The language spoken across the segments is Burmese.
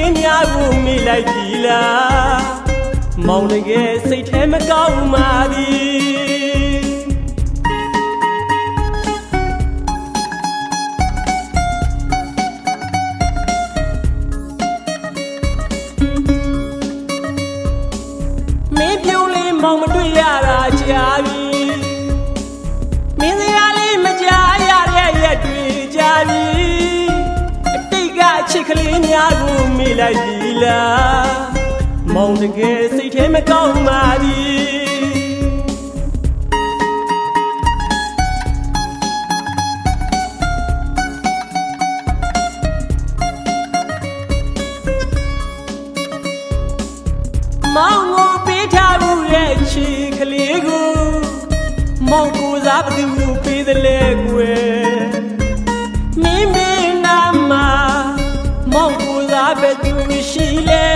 လေးများကိုမေးလိုက်ပြီလားမောင်တကယ်စိတ်ထဲမကောင်းပါသည်မင်းပြုံးလေးမောင်မတွေ့ရတာကြာပြီမင်းစရာလေးမကြားရတဲ့ရက်တွေကြာပြီအတိတ်ကချစ်ကလေးများကိုမေးလိုက်ပြီလားမောင်တကယ်စိတ်ထဲမကောင်းပါသည်မောင်ကိုပေးထားဘူးရဲ့ချီကလေးကိုမောင်ကိုစားဘသူပေးသလဲကွယ်မိမိနာမမောင်ကိုစားဘသူရှိလဲ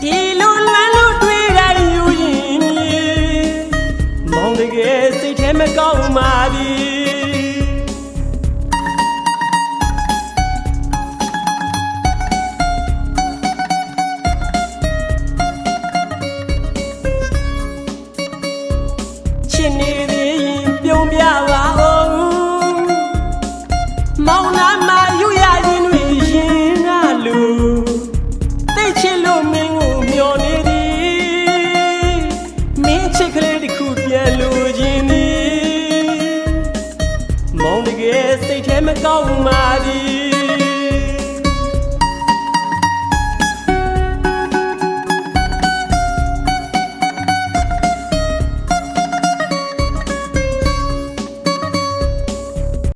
ဒီလိုလမ်းလို့တွေ့တိုင်းယူရင်မောင်တကယ်စိတ်ထဲမကောင်းပါသည်ချစ်နေသည်ပြုံးပြပါဦးမောင်နာမယူရရင်တွေရင်ကလူတိတ်ချစ်လို့မင်းကိုမျောနေသည်မင်းချစ်ကလေးတစ်ခုပြန်လို့ခြင်းသည်မောင်တကယ်စိတ်ထဲမကောင်းပါသည်